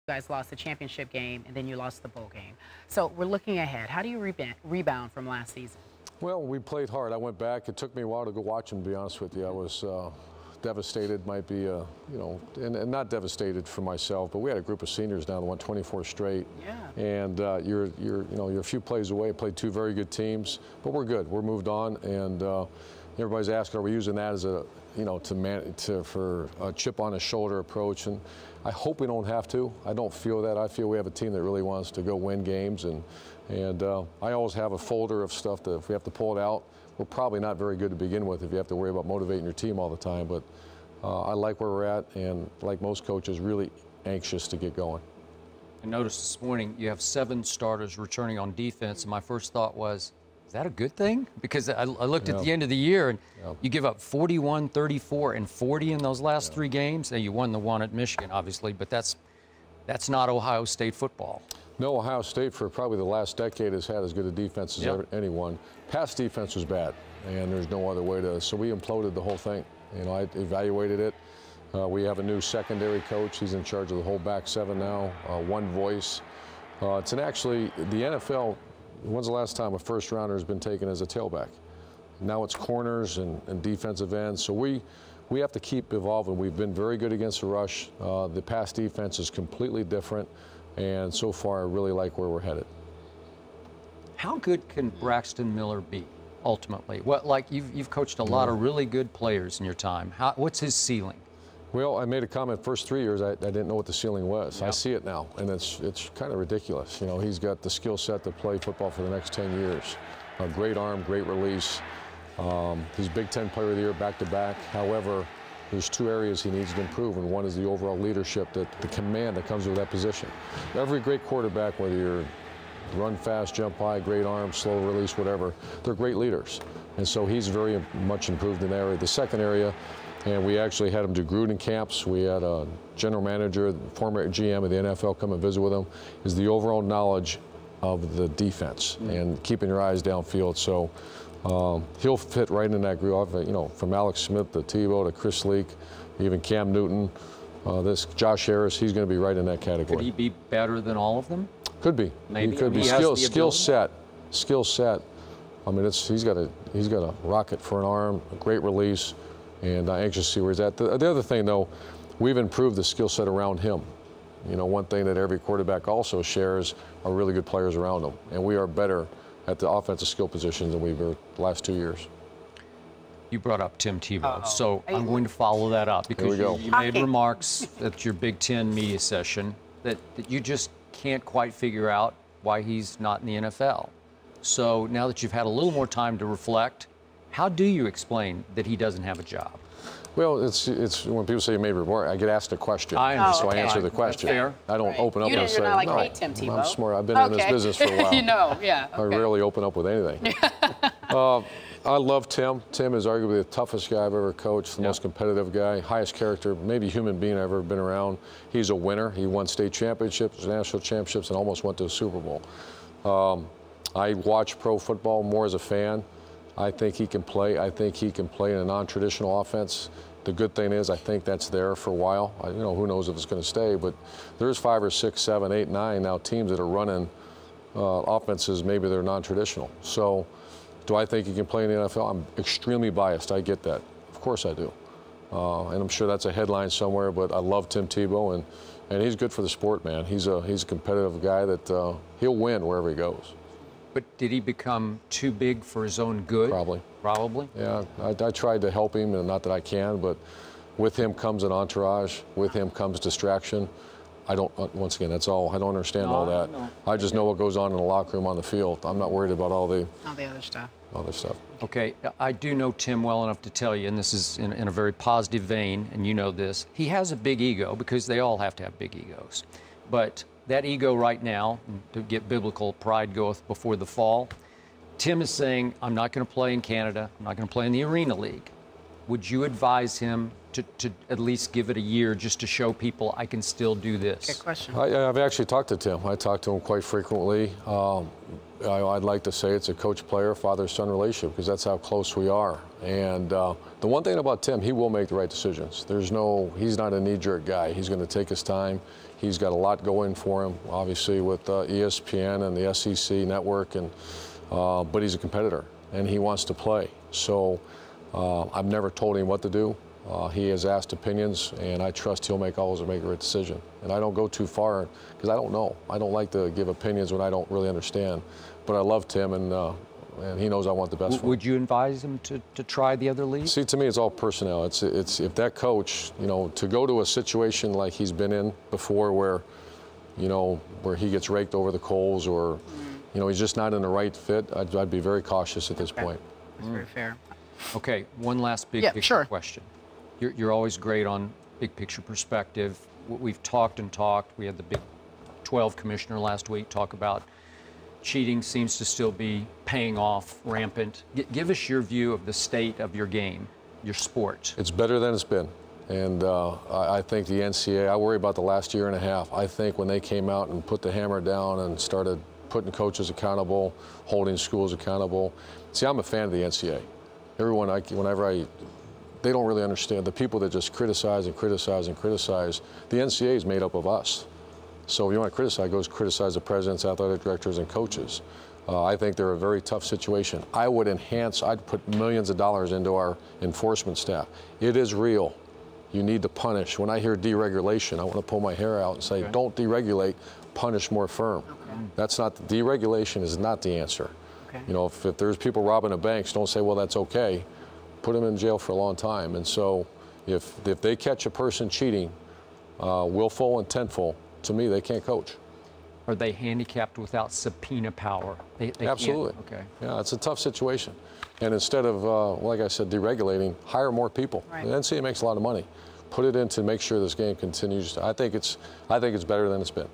guys lost the championship game, and then you lost the bowl game. So we're looking ahead. How do you rebound from last season? Well, we played hard. I went back. It took me a while to go watch them, to be honest with you. I was devastated, might be, you know, and not devastated for myself, but we had a group of seniors now that won 24 straight. Yeah. And you're a few plays away. Played two very good teams, but we're good. We're moved on, and everybody's asking, are we using that as a, you know, for a chip on the shoulder approach? And I hope we don't have to. I don't feel that. I feel we have a team that really wants to go win games, and I always have a folder of stuff that if we have to pull it out, we're probably not very good to begin with if you have to worry about motivating your team all the time. But I like where we're at, and like most coaches, really anxious to get going. I noticed this morning you have 7 starters returning on defense, and my first thought was, is that a good thing? Because I looked at the end of the year, and you give up 41, 34, and 40 in those last 3 games. Now, you won the one at Michigan, obviously, but that's not Ohio State football. No, Ohio State for probably the last decade has had as good a defense as anyone. Pass defense was bad, and there's no other way to. So we imploded the whole thing. You know, I evaluated it. We have a new secondary coach. He's in charge of the whole back 7 now. One voice. It's actually the NFL. When's the last time a first rounder has been taken as a tailback? Now it's corners and defensive ends. So we have to keep evolving. We've been very good against the rush. The pass defense is completely different. And so far, I really like where we're headed. How good can Braxton Miller be, ultimately? What, like you've coached a lot of really good players in your time. What's his ceiling? Well, I made a comment. First 3 years, I didn't know what the ceiling was. I see it now, and it's kind of ridiculous. You know, he's got the skill set to play football for the next 10 years. A great arm, great release. He's Big Ten Player of the Year back-to-back. However, there's 2 areas he needs to improve, and one is the overall leadership, the command that comes with that position. Every great quarterback, whether you're run fast, jump high, great arm, slow release, whatever, they're great leaders. And so he's very much improved in that area. The second area, and we actually had him do Gruden camps. We had a general manager, former GM of the NFL come and visit with him, is the overall knowledge of the defense and keeping your eyes downfield. So he'll fit right in that group. You know, from Alex Smith to Tebow to Chris Leak, even Cam Newton, this Josh Harris, he's going to be right in that category. Could he be better than all of them? Could be. Maybe. He could be. Skill set. I mean, he's got a rocket for an arm, a great release, and I'm anxious to see where he's at. The other thing, though, we've improved the skill set around him. You know, one thing that every quarterback also shares are really good players around them, and we are better at the offensive skill positions than we were the last 2 years. You brought up Tim Tebow, so I'm going to follow that up because you made remarks at your Big Ten media session that you just can't quite figure out why he's not in the NFL. So now that you've had a little more time to reflect, how do you explain that he doesn't have a job? Well, it's when people say you made a report, I get asked a question, so I answer the question. Fair. I don't open up and say, you're not like, no, hey, Tim Tebow. I'm smart. I've been in this business for a while. You know, yeah. I rarely open up with anything. I love Tim. Tim is arguably the toughest guy I've ever coached, the most competitive guy, highest character, maybe human being I've ever been around. He's a winner. He won state championships, national championships, and almost went to a Super Bowl. I watch pro football more as a fan. I think he can play. I think he can play in a non-traditional offense. The good thing is I think that's there for a while. You know, who knows if it's going to stay, but there's 5 or 6, 7, 8, 9 now teams that are running offenses maybe they're non-traditional. So do I think he can play in the NFL? I'm extremely biased. I get that. Of course I do. And I'm sure that's a headline somewhere, but I love Tim Tebow, and he's good for the sport, man. He's a competitive guy that he'll win wherever he goes. But did he become too big for his own good? Probably. Probably? Yeah, I tried to help him, and not that I can, but with him comes an entourage. With him comes distraction. I don't, once again, that's all. I don't understand all that. I just know what goes on in the locker room on the field. I'm not worried about all the other stuff. Okay, I do know Tim well enough to tell you, and this is in a very positive vein, and you know this, he has a big ego because they all have to have big egos. But that ego right now, to get biblical, pride goeth before the fall. Tim is saying, I'm not going to play in Canada. I'm not going to play in the Arena League. Would you advise him to at least give it a year just to show people I can still do this? Good question. I've actually talked to Tim. I talk to him quite frequently. I'd like to say it's a coach-player, father-son relationship because that's how close we are. And the one thing about Tim, he will make the right decisions. He's not a knee-jerk guy. He's going to take his time. He's got a lot going for him, obviously with ESPN and the SEC network, and but he's a competitor and he wants to play. So I've never told him what to do. He has asked opinions, and I trust he'll always make a right decision. And I don't go too far because I don't know. I don't like to give opinions when I don't really understand. But I love Tim, and he knows I want the best for him. Would you advise him to try the other league? See, to me, it's all personnel. It's if that coach, to go to a situation like he's been in before, where he gets raked over the coals, or he's just not in the right fit, I'd be very cautious at this point. That's very fair. Okay, one last big picture question. You're always great on big picture perspective. We've talked and talked. We had the Big 12 commissioner last week talk about cheating seems to still be paying off rampant. Give us your view of the state of your game, your sport. It's better than it's been. And I think the NCAA, I worry about the last year and a half. I think when they came out and put the hammer down and started putting coaches accountable, holding schools accountable. See, I'm a fan of the NCAA. Everyone, they don't really understand. The people that just criticize and criticize and criticize, the NCAA is made up of us. So if you want to criticize, go criticize the presidents, athletic directors, and coaches. I think they're a very tough situation. I'd put millions of dollars into our enforcement staff. It is real. You need to punish. When I hear deregulation, I want to pull my hair out and say, don't deregulate, punish more firm. Okay. That's not, deregulation is not the answer. Okay. If there's people robbing the banks, don't say, well, that's okay. Put them in jail for a long time. And so if they catch a person cheating, willful, intentful, to me, they can't coach. Are they handicapped without subpoena power? They Absolutely. Can't? Okay. Yeah, it's a tough situation. And instead of, like I said, deregulating, hire more people. Right. The NCAA makes a lot of money. Put it in to make sure this game continues. I think it's better than it's been.